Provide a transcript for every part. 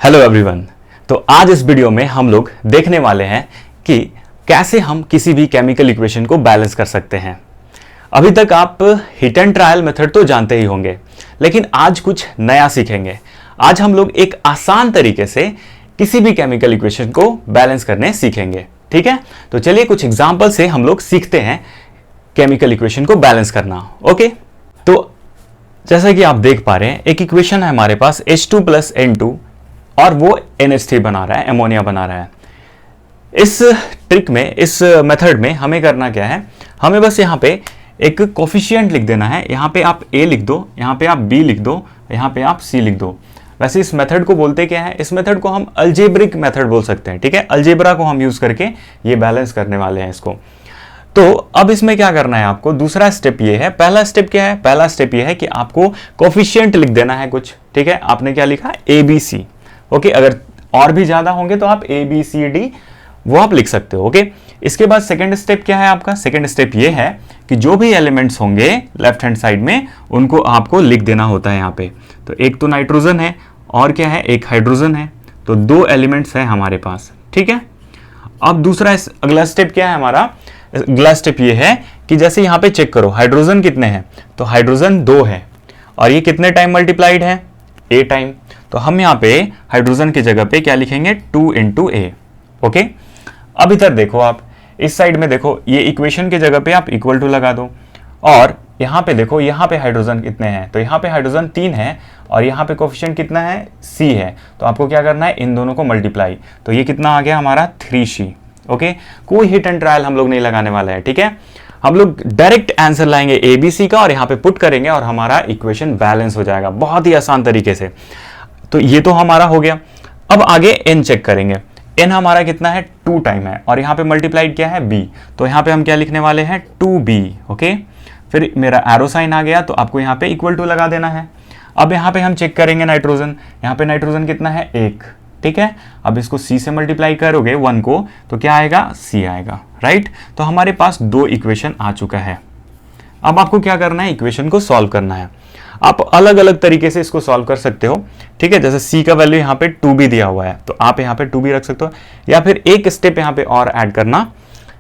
Hello everyone. तो आज इस वीडियो में हम लोग देखने वाले हैं कि कैसे हम किसी भी केमिकल इक्वेशन को बैलेंस कर सकते हैं। अभी तक आप हिट एंड ट्रायल मेथड तो जानते ही होंगे, लेकिन आज कुछ नया सीखेंगे। आज हम लोग एक आसान तरीके से किसी भी केमिकल इक्वेशन को बैलेंस करने सीखेंगे। ठीक है, तो चलिए कुछ एग्जाम्पल से हम लोग सीखते हैं केमिकल इक्वेशन को बैलेंस करना। ओके, तो जैसा कि आप देख पा रहे हैं, एक इक्वेशन है हमारे पास H2 + N2 और वो NH3 बना रहा है, एमोनिया बना रहा है। इस ट्रिक में, इस मेथड में हमें करना क्या है, हमें बस यहाँ पे एक कोफिशिएंट लिख देना है। यहाँ पे आप A लिख दो, यहाँ पे आप B लिख दो, यहाँ पे आप C लिख दो। वैसे इस मेथड को बोलते क्या है, इस मेथड को हम अल्जेब्रिक मेथड बोल सकते हैं। ठीक है, अलजेब्रा को हम यूज करके ये बैलेंस करने वाले हैं इसको। तो अब इसमें क्या करना है आपको, दूसरा स्टेप ये है। पहला स्टेप क्या है, पहला स्टेप ये है कि आपको कोफिशिएंट लिख देना है कुछ। ठीक है, आपने क्या लिखा, ABC। ओके, अगर और भी ज्यादा होंगे तो आप ABCD वो आप लिख सकते हो। ओके, इसके बाद सेकंड स्टेप क्या है आपका, सेकंड स्टेप ये है कि जो भी एलिमेंट्स होंगे लेफ्ट हैंड साइड में उनको आपको लिख देना होता है यहाँ पे। तो एक तो नाइट्रोजन है और क्या है, एक हाइड्रोजन है। तो दो एलिमेंट्स है हमारे पास। ठीक है, अब दूसरा अगला स्टेप क्या है हमारा, अगला स्टेप ये है कि जैसे यहाँ पे चेक करो हाइड्रोजन कितने हैं, तो हाइड्रोजन 2 है और ये कितने टाइम मल्टीप्लाइड है, A टाइम। तो हम यहाँ पे हाइड्रोजन की जगह पे क्या लिखेंगे, 2 × A। ओके, अब इधर देखो, आप इस साइड में देखो, ये इक्वेशन की जगह पे आप इक्वल टू लगा दो और यहाँ पे देखो, यहाँ पे हाइड्रोजन कितने हैं, तो यहाँ पे हाइड्रोजन 3 है और यहाँ पे कोफिशिएंट कितना है, C है। तो आपको क्या करना है, इन दोनों को मल्टीप्लाई। तो ये कितना आ गया हमारा, 3C। ओके, कोई हिट एंड ट्रायल हम लोग नहीं लगाने वाले हैं। ठीक है, हम लोग डायरेक्ट आंसर लाएंगे ABC का और यहाँ पे पुट करेंगे और हमारा इक्वेशन बैलेंस हो जाएगा बहुत ही आसान तरीके से। तो ये तो हमारा हो गया। अब आगे N चेक करेंगे। N हमारा कितना है, 2 टाइम है और यहाँ पे मल्टीप्लाइड क्या है, B। तो यहाँ पे हम क्या लिखने वाले हैं, 2B। ओके, फिर मेरा एरो साइन आ गया, तो आपको यहाँ पे इक्वल टू लगा देना है। अब यहाँ पे हम चेक करेंगे नाइट्रोजन। यहाँ पे नाइट्रोजन कितना है, 1। ठीक है, अब इसको C से मल्टीप्लाई करोगे 1 को, तो क्या आएगा, C आएगा। राइट, तो हमारे पास 2 इक्वेशन आ चुका है। अब आपको क्या करना है, इक्वेशन को सॉल्व करना है। आप अलग अलग तरीके से इसको सॉल्व कर सकते हो। ठीक है, जैसे C का वैल्यू यहाँ पे 2B दिया हुआ है, तो आप यहाँ पे 2B रख सकते हो, या फिर एक स्टेप यहाँ पे और ऐड करना,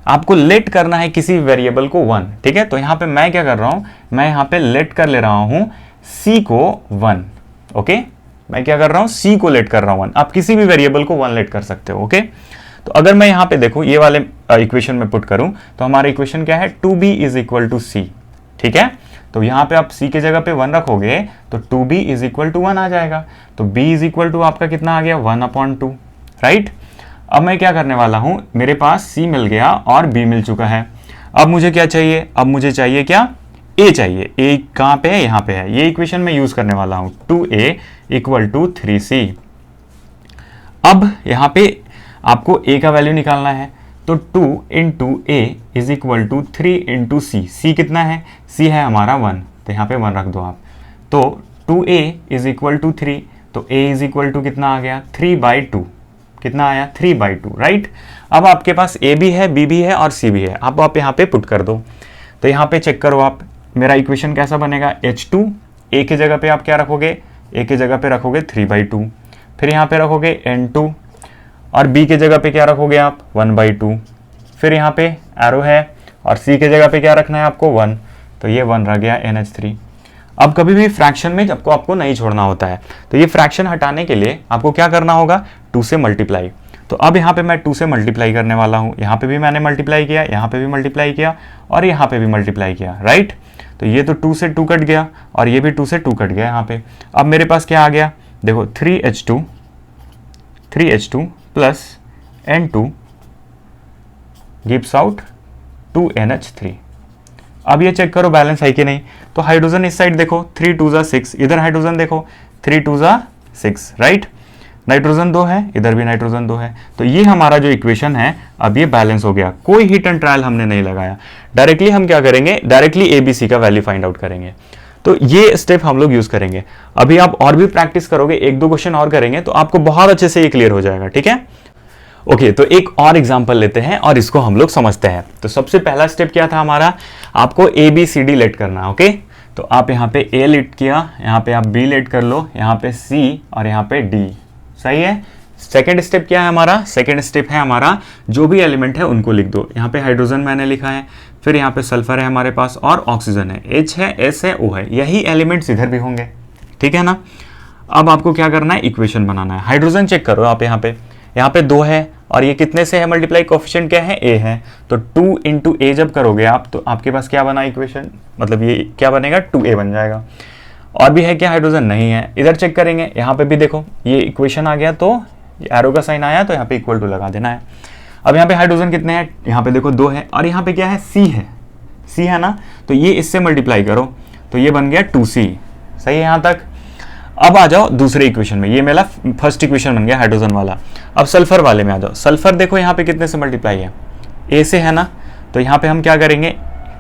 आपको लेट करना है किसी वेरिएबल को 1। ठीक है, तो यहाँ पे मैं क्या कर रहा हूँ, मैं यहाँ पे लेट कर ले रहा हूँ C को 1। ओके, मैं क्या कर रहा हूँ, C को लेट कर रहा हूँ 1। आप किसी भी वेरिएबल को 1 लेट कर सकते हो। ओके, तो अगर मैं यहाँ पे देखो ये वाले इक्वेशन में पुट करूँ, तो हमारा इक्वेशन क्या है, 2B = C। ठीक है, तो यहाँ पे आप C के जगह पे 1 रखोगे तो 2B = 1 आ जाएगा। तो B = आपका कितना आ गया, 1/2। राइट, अब मैं क्या करने वाला हूँ, मेरे पास C मिल गया और B मिल चुका है। अब मुझे क्या चाहिए, अब मुझे चाहिए क्या, A चाहिए। A कहाँ पे है, यहाँ पे है। ये इक्वेशन में यूज करने वाला हूँ, 2A = 3C। अब यहाँ पे आपको A का वैल्यू निकालना है, तो 2 × A = 3 × C। C कितना है, C है हमारा 1, तो यहाँ पे 1 रख दो आप। तो 2A = 3, तो A कितना आ गया, 3/2। कितना आया, 3/2। राइट, अब आपके पास A भी है, B भी है और C भी है। आप यहाँ पे पुट कर दो। तो यहाँ पे चेक करो आप, मेरा इक्वेशन कैसा बनेगा, H2। A की जगह पे आप क्या रखोगे, A की जगह पे रखोगे 3/2। फिर यहाँ पे रखोगे N2 और B के जगह पे क्या रखोगे आप, 1/2। फिर यहाँ पे एरो है और C के जगह पे क्या रखना है आपको, 1। तो ये 1 रह गया, NH3। अब कभी भी फ्रैक्शन में आपको नहीं छोड़ना होता है, तो ये फ्रैक्शन हटाने के लिए आपको क्या करना होगा, 2 से मल्टीप्लाई। तो अब यहाँ पे मैं 2 से मल्टीप्लाई करने वाला हूँ। यहाँ पे भी मैंने मल्टीप्लाई किया, यहाँ पे भी मल्टीप्लाई किया और यहाँ पे भी मल्टीप्लाई किया। राइट, तो ये तो 2 से 2 कट गया और ये भी 2 से 2 कट गया यहाँ पे। अब मेरे पास क्या आ गया, देखो 3H2 + N2 gives out 2NH3। अब ये चेक करो बैलेंस है कि नहीं। तो हाइड्रोजन इस साइड देखो, 3 2 = 6, इधर हाइड्रोजन देखो 3 2 = 6। राइट, नाइट्रोजन 2 है, इधर भी नाइट्रोजन 2 है। तो ये हमारा जो इक्वेशन है, अब ये बैलेंस हो गया। कोई हिट एंड ट्रायल हमने नहीं लगाया, डायरेक्टली हम क्या करेंगे, डायरेक्टली ABC का वैल्यू फाइंड आउट करेंगे। तो ये स्टेप हम लोग यूज करेंगे। अभी आप और भी प्रैक्टिस करोगे, 1-2 क्वेश्चन और करेंगे तो आपको बहुत अच्छे से ये क्लियर हो जाएगा। ठीक है, ओके, तो एक और एग्जांपल लेते हैं और इसको हम लोग समझते हैं। तो सबसे पहला स्टेप क्या था हमारा, आपको ABCD लेट करना। ओके, तो आप यहाँ पे A लेट किया, यहाँ पे आप B लेट कर लो, यहाँ पे C और यहाँ पे D। सही है। सेकेंड स्टेप क्या है हमारा, सेकेंड स्टेप है हमारा जो भी एलिमेंट है उनको लिख दो। यहाँ पे हाइड्रोजन मैंने लिखा है, फिर यहाँ पे सल्फर है हमारे पास और ऑक्सीजन है, H है, S है, O है, यही एलिमेंट्स इधर भी होंगे, ठीक है ना। अब आपको क्या करना है, इक्वेशन बनाना है। हाइड्रोजन चेक करो आप, यहाँ पे 2 है और ये कितने से है मल्टीप्लाई, कोफिशिएंट क्या है, A है, तो 2 इंटू A जब करोगे आप तो आपके पास क्या बना इक्वेशन, मतलब ये क्या बनेगा, 2A बन जाएगा। और भी है क्या हाइड्रोजन, नहीं है। इधर चेक करेंगे, यहाँ पे भी देखो ये इक्वेशन आ गया तो एरो का साइन आया तो यहाँ पे इक्वल टू लगा देना है। अब यहाँ पे हाइड्रोजन कितने हैं, यहाँ पे देखो 2 है और यहाँ पे क्या है, C है ना, तो ये इससे मल्टीप्लाई करो तो ये बन गया 2C। सही है यहाँ तक। अब आ जाओ दूसरे इक्वेशन में, ये मेरा फर्स्ट इक्वेशन बन गया हाइड्रोजन वाला। अब सल्फर वाले में आ जाओ। सल्फर देखो यहाँ पे कितने से मल्टीप्लाई है, A से है ना, तो यहाँ पे हम क्या करेंगे,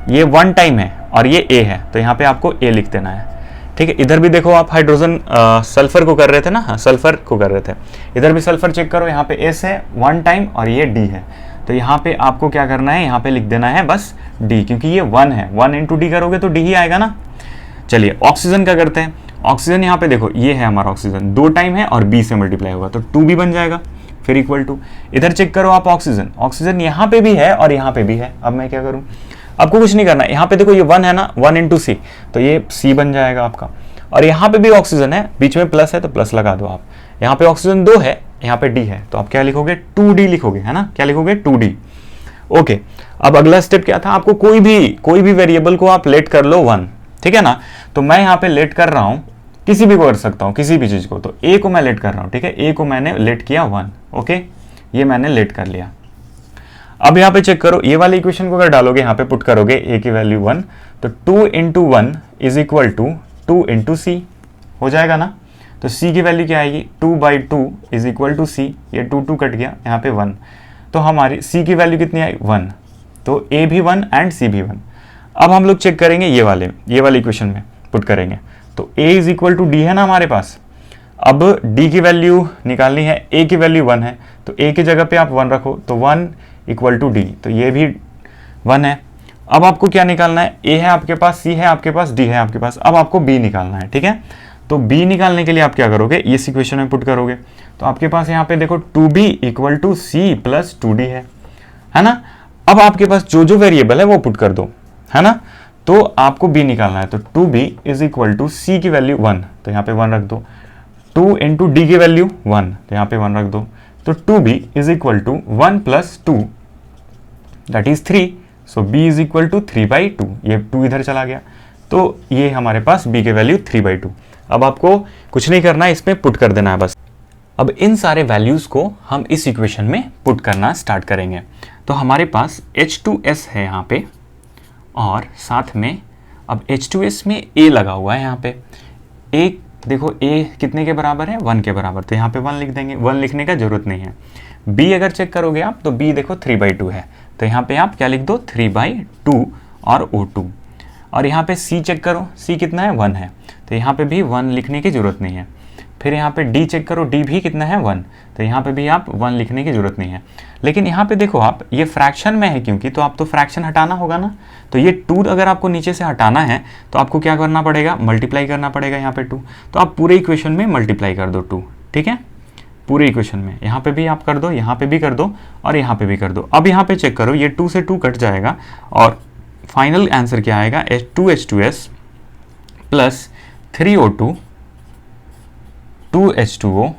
ये 1 टाइम है और ये A है तो यहाँ पे आपको A लिख देना है, ठीक है। इधर भी देखो आप हाइड्रोजन सल्फर को कर रहे थे ना, हाँ सल्फर को कर रहे थे, इधर भी सल्फर चेक करो, यहाँ पे S है 1 टाइम और ये D है, तो यहाँ पे आपको क्या करना है, यहाँ पे लिख देना है बस D, क्योंकि ये 1 है, 1 इंटू D करोगे तो D ही आएगा ना। चलिए ऑक्सीजन का करते हैं। ऑक्सीजन यहाँ पे देखो ये है हमारा ऑक्सीजन, 2 टाइम है और B से मल्टीप्लाई होगा तो 2B बन जाएगा, फिर इक्वल टू। इधर चेक करो आप ऑक्सीजन यहाँ पे भी है और यहाँ पे भी है। अब मैं क्या करूँ, आपको कुछ नहीं करना, यहाँ पे देखो ये 1 है ना, 1 इंटू C, तो ये C बन जाएगा आपका। और यहाँ पे भी ऑक्सीजन है, बीच में प्लस है तो प्लस लगा दो आप। यहाँ पे ऑक्सीजन 2 है, यहाँ पे D है, तो आप क्या लिखोगे, 2D लिखोगे, है ना, क्या लिखोगे, 2D। ओके, अब अगला स्टेप क्या था, आपको कोई भी वेरिएबल को आप लेट कर लो 1, ठीक है ना। तो मैं यहाँ पे लेट कर रहा हूँ, किसी भी को कर सकता हूँ, किसी भी चीज को, तो A को मैं लेट कर रहा हूँ, ठीक है। A को मैंने लेट किया 1, ओके, ये मैंने लेट कर लिया। अब यहाँ पे चेक करो, ये वाले इक्वेशन को अगर डालोगे, यहाँ पे पुट करोगे A की वैल्यू 1, तो 2 into 1 is equal to 2 into C हो जाएगा ना। तो C की वैल्यू क्या आएगी, 2/2 इज इक्वल टू C, ये 2 कट गया, यहाँ पे 1, तो हमारी C की वैल्यू कितनी आई, 1, तो A भी 1 एंड C भी 1। अब हम लोग चेक करेंगे ये वाले इक्वेशन में पुट करेंगे, तो A is equal to D है ना हमारे पास। अब D की वैल्यू निकालनी है, A की वैल्यू 1 है, तो A की जगह पे आप 1 रखो, तो 1 इक्वल टू D, तो ये भी 1 है। अब आपको क्या निकालना है, A है आपके पास, C है आपके पास, D है आपके पास, अब आपको B निकालना है, ठीक है। तो B निकालने के लिए आप क्या करोगे, इस इक्वेशन में पुट करोगे, तो आपके पास यहाँ पे देखो 2B equal to C plus 2D है ना। अब आपके पास जो वेरिएबल है वो पुट कर दो, है ना। तो आपको B निकालना है, तो 2B is equal to C की वैल्यू 1, तो यहाँ पे 1 रख दो, 2 इंटू D की वैल्यू 1, तो यहाँ पे 1 रख दो, तो 2B is equal to 1 plus 2 that is 3, so B is equal to 3/2, ये 2 इधर चला गया, तो ये हमारे पास B की वैल्यू 3/2। अब आपको कुछ नहीं करना है, इसमें पुट कर देना है बस। अब इन सारे वैल्यूज को हम इस इक्वेशन में पुट करना स्टार्ट करेंगे। तो हमारे पास H2S है यहाँ पे, और साथ में अब H2S में A लगा हुआ है यहाँ पे। A देखो A कितने के बराबर है, 1 के बराबर, तो यहाँ पे 1 लिख देंगे, 1 लिखने का जरूरत नहीं है। B अगर चेक करोगे आप तो B देखो 3/2 है, तो यहाँ पे आप क्या लिख दो, 3/2 और O2। और यहाँ पे C चेक करो, C कितना है, 1 है, तो यहाँ पे भी 1 लिखने की जरूरत नहीं है। फिर यहाँ पे D चेक करो, D भी कितना है, 1, तो यहाँ पे भी आप 1 लिखने की जरूरत नहीं है। लेकिन यहाँ पे देखो आप, ये फ्रैक्शन में है क्योंकि, तो आप तो फ्रैक्शन हटाना होगा ना, तो ये 2 अगर आपको नीचे से हटाना है तो आपको क्या करना पड़ेगा, मल्टीप्लाई करना पड़ेगा यहाँ पे 2, तो आप पूरे इक्वेशन में मल्टीप्लाई कर दो 2, ठीक है, पूरे इक्वेशन में। यहाँ पे भी आप कर दो, यहाँ पे भी कर दो और यहाँ पे भी कर दो। अब यहाँ पे चेक करो, ये 2 से 2 कट जाएगा और फाइनल आंसर क्या आएगा, H2S plus 3O2 2H2O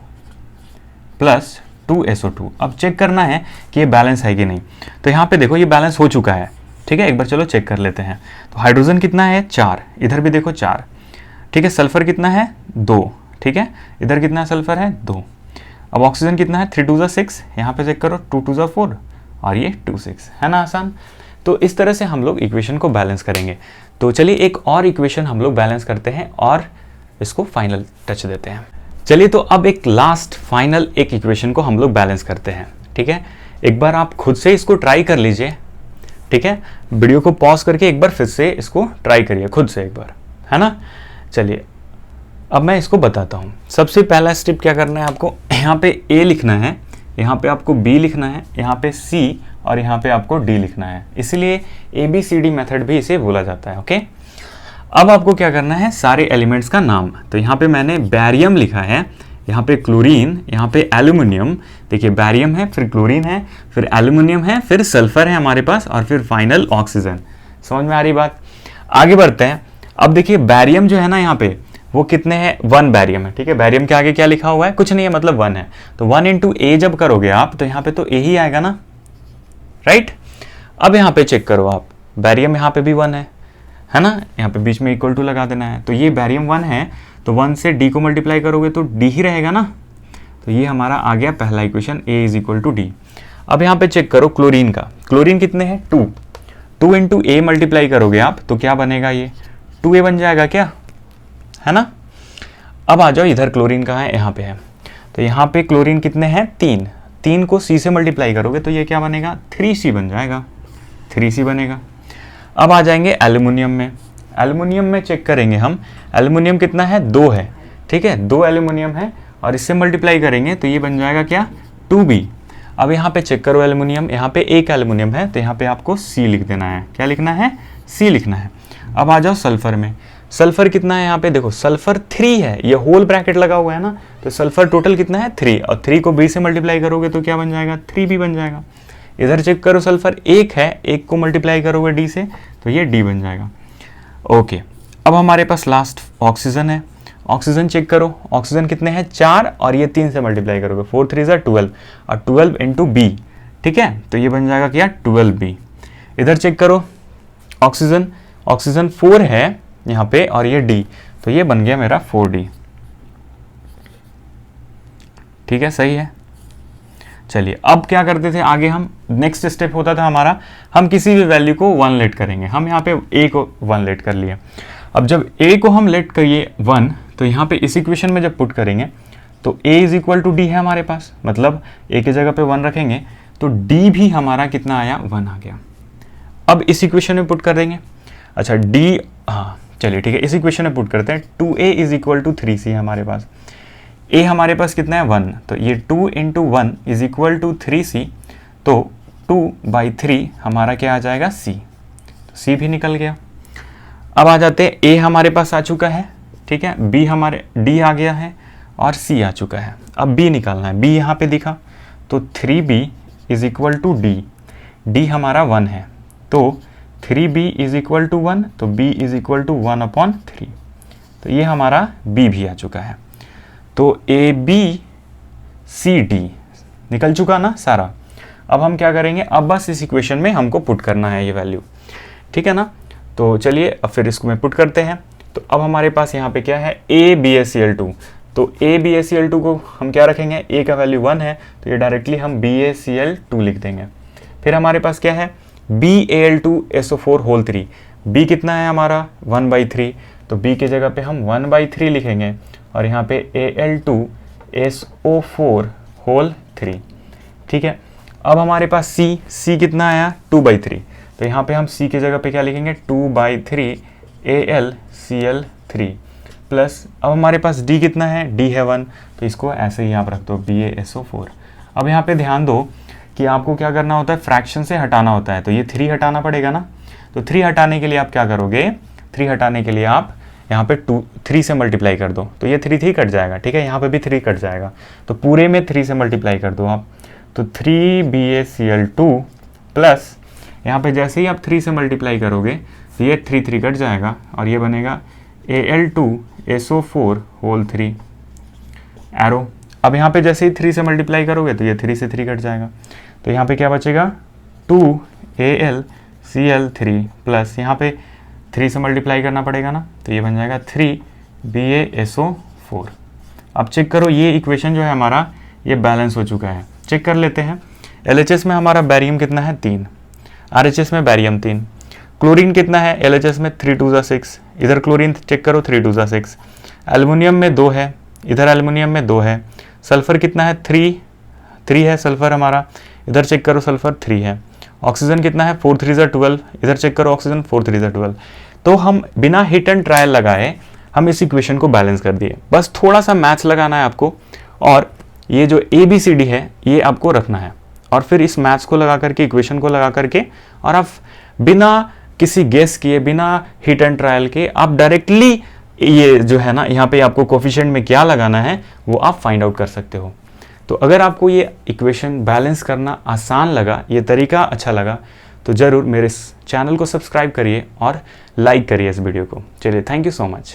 plus 2SO2। अब चेक करना है कि ये बैलेंस है कि नहीं, तो यहाँ पे देखो ये बैलेंस हो चुका है, ठीक है। एक बार चलो चेक कर लेते हैं। तो हाइड्रोजन कितना है, 4, इधर भी देखो 4, ठीक है। सल्फर कितना है, 2, ठीक है, इधर कितना सल्फर है, 2। अब ऑक्सीजन कितना है, 3 2 6, यहाँ पे चेक करो 2 2 4 और ये 2 6, है ना आसान। तो इस तरह से हम लोग इक्वेशन को बैलेंस करेंगे। तो चलिए एक और इक्वेशन हम लोग बैलेंस करते हैं और इसको फाइनल टच देते हैं। चलिए तो अब एक लास्ट फाइनल एक इक्वेशन को हम लोग बैलेंस करते हैं, ठीक है। एक बार आप खुद से इसको ट्राई कर लीजिए, ठीक है। वीडियो को पॉज करके एक बार फिर से इसको ट्राई करिए खुद से एक बार, है ना। चलिए अब मैं इसको बताता हूँ। सबसे पहला स्टेप क्या करना है आपको, यहाँ पे A लिखना है, यहाँ पे आपको B लिखना है, यहाँ पे C और यहाँ पे आपको D लिखना है, इसलिए ABCD मेथड भी इसे बोला जाता है, ओके। अब आपको क्या करना है, सारे एलिमेंट्स का नाम, तो यहाँ पे मैंने बैरियम लिखा है यहाँ पे क्लोरीन, यहाँ पे एल्यूमिनियम, देखिए बैरियम है, फिर क्लोरीन है, फिर एल्यूमिनियम है, फिर सल्फर है हमारे पास, और फिर फाइनल ऑक्सीजन। समझ में आ रही बात? आगे बढ़ते हैं। अब देखिए बैरियम जो है ना यहाँ पे वो कितने हैं, 1 बैरियम है। ठीक है, बैरियम के आगे क्या लिखा हुआ है, कुछ नहीं है, मतलब 1 है। तो 1 इंटू ए जब करोगे आप तो यहाँ पे तो ए ही आएगा ना, राइट। अब यहाँ पे चेक करो आप, बैरियम यहाँ पे भी 1 है ना, यहाँ पे बीच में इक्वल टू लगा देना है। तो ये बैरियम 1 है, तो 1 से डी को मल्टीप्लाई करोगे तो डी ही रहेगा ना। तो ये हमारा आ गया पहला equation, A is equal to D. अब यहाँ पे चेक करो क्लोरीन का, क्लोरीन कितने हैं, 2 इंटू ए मल्टीप्लाई करोगे आप तो क्या बनेगा, ये 2a बन जाएगा क्या, है ना। अब आ जाओ इधर, क्लोरीन कहाँ है, यहाँ पे है। तो यहाँ पे क्लोरीन कितने हैं, 3 को c से मल्टीप्लाई करोगे तो ये क्या बनेगा, 3c बन जाएगा, 3c बनेगा। अब आ जाएंगे एल्यूमिनियम में, एल्यूमिनियम में चेक करेंगे हम, एल्यूमिनियम कितना है, 2 है। ठीक है, 2 एल्यूमिनियम है और इससे मल्टीप्लाई करेंगे तो ये बन जाएगा क्या, 2b। अब यहाँ पे चेक करो एल्यूमिनियम, यहाँ पे एक एल्यूमिनियम है तो यहाँ पे आपको c लिख देना है। क्या लिखना है, c लिखना है। अब आ जाओ सल्फर में, सल्फर कितना है यहाँ पे, देखो सल्फर 3 है, ये होल ब्रैकेट लगा हुआ है ना, तो सल्फर टोटल कितना है, 3, और 3 को b से मल्टीप्लाई करोगे तो क्या बन जाएगा, 3b बन जाएगा। इधर चेक करो सल्फर 1 है, 1 को मल्टीप्लाई करोगे d से तो ये d बन जाएगा। ओके, अब हमारे पास लास्ट ऑक्सीजन है, ऑक्सीजन चेक करो, ऑक्सीजन कितने हैं, 4, और ये 3 से मल्टीप्लाई करोगे 4 3 12, और 12 इंटू बी। ठीक है, तो ये बन जाएगा क्या, 12b। इधर चेक करो ऑक्सीजन, ऑक्सीजन 4 है यहाँ पे और ये D, तो ये बन गया मेरा 4D। ठीक है, सही है। चलिए अब क्या करते थे आगे, हम नेक्स्ट स्टेप होता था हमारा, हम किसी भी वैल्यू को 1 लेट करेंगे। हम यहाँ पे a को 1 लेट कर लिए। अब जब a को हम लेट करिए 1, तो यहाँ पे इस इक्वेशन में जब पुट करेंगे तो a is equal to D है हमारे पास, मतलब a की जगह पे 1 रखेंगे तो d भी हमारा कितना आया, 1 आ गया। अब इस इक्वेशन में पुट कर देंगे, अच्छा d, हाँ चलिए ठीक है, इस इक्वेशन में पुट करते हैं, 2a is equal to 3c है हमारे पास। a हमारे पास कितना है, 1, तो ये 2 into 1 is equal to 3c, तो 2/3 हमारा क्या आ जाएगा, c, तो c भी निकल गया। अब आ जाते हैं, a हमारे पास आ चुका है, ठीक है, b हमारे, d आ गया है और c आ चुका है। अब b निकालना है, b यहाँ पे दिखा, तो 3b is equal to d हमारा 1 है, तो 3b इज इक्वल टू 1, तो b इज इक्वल टू 1/3, तो ये हमारा b भी आ चुका है। तो AB CD निकल चुका ना सारा। अब हम क्या करेंगे, अब बस इस इक्वेशन में हमको पुट करना है ये वैल्यू, ठीक है ना। तो चलिए अब फिर इसको मैं पुट करते हैं। तो अब हमारे पास यहाँ पे क्या है, AbCl2, तो AbCl2 को हम क्या रखेंगे, a का वैल्यू 1 है तो ये डायरेक्टली हम BaCl2 लिख देंगे। फिर हमारे पास क्या है, Bal2SO4 होल 3, b कितना है हमारा 1/3, तो b की जगह पे हम 1/3 लिखेंगे और यहाँ पे Al2SO4 होल 3, ठीक है। अब हमारे पास c कितना आया 2/3, तो यहाँ पे हम c की जगह पे क्या लिखेंगे 2/3 AlCl3 प्लस, अब हमारे पास d कितना है, d है 1, तो इसको ऐसे ही आप रख दो BaSO4। अब यहाँ पे ध्यान दो कि आपको क्या करना होता है, फ्रैक्शन से हटाना होता है, तो ये 3 हटाना पड़ेगा ना। तो 3 हटाने के लिए आप क्या करोगे, 3 हटाने के लिए आप यहाँ पे 3 से मल्टीप्लाई कर दो, तो ये 3 कट जाएगा, ठीक है, यहाँ पे भी 3 कट जाएगा, तो पूरे में 3 से मल्टीप्लाई कर दो आप, तो 3BaCl2 प्लस यहाँ पे जैसे ही आप 3 से मल्टीप्लाई करोगे तो ये 3 कट जाएगा और ये बनेगा Al2SO4 होल 3 एरो। अब यहाँ पे जैसे ही 3 से मल्टीप्लाई करोगे तो ये 3 से 3 कट जाएगा, तो यहाँ पे क्या बचेगा 2AlCl3 प्लस यहाँ पे 3 से मल्टीप्लाई करना पड़ेगा ना, तो ये बन जाएगा 3BaSO4। अब चेक करो ये इक्वेशन जो है हमारा ये बैलेंस हो चुका है। चेक कर लेते हैं, LHS में हमारा बैरियम कितना है 3, RHS में बैरियम 3, क्लोरीन कितना है LHS में 3 2 6, इधर क्लोरीन चेक करो 3 2 6, एल्युमिनियम में 2 है, इधर एल्युमिनियम में 2 है, सल्फर कितना है 3 है सल्फर हमारा, इधर चेक करो सल्फर 3 है, ऑक्सीजन कितना है 4 3 12, इधर चेक करो ऑक्सीजन 4 3 12। तो हम बिना हिट एंड ट्रायल लगाए हम इस इक्वेशन को बैलेंस कर दिए, बस थोड़ा सा मैथ्स लगाना है आपको और ये जो ABCD है ये आपको रखना है और फिर इस मैथ्स को लगा करके, इक्वेशन को लगा करके, और आप बिना किसी गेस किए, बिना हिट एंड ट्रायल के आप डायरेक्टली ये जो है ना, यहाँ पे आपको कोफिशिएंट में क्या लगाना है वो आप फाइंड आउट कर सकते हो। तो अगर आपको ये इक्वेशन बैलेंस करना आसान लगा, ये तरीका अच्छा लगा, तो ज़रूर मेरे इस चैनल को सब्सक्राइब करिए और लाइक करिए इस वीडियो को। चलिए, थैंक यू सो मच।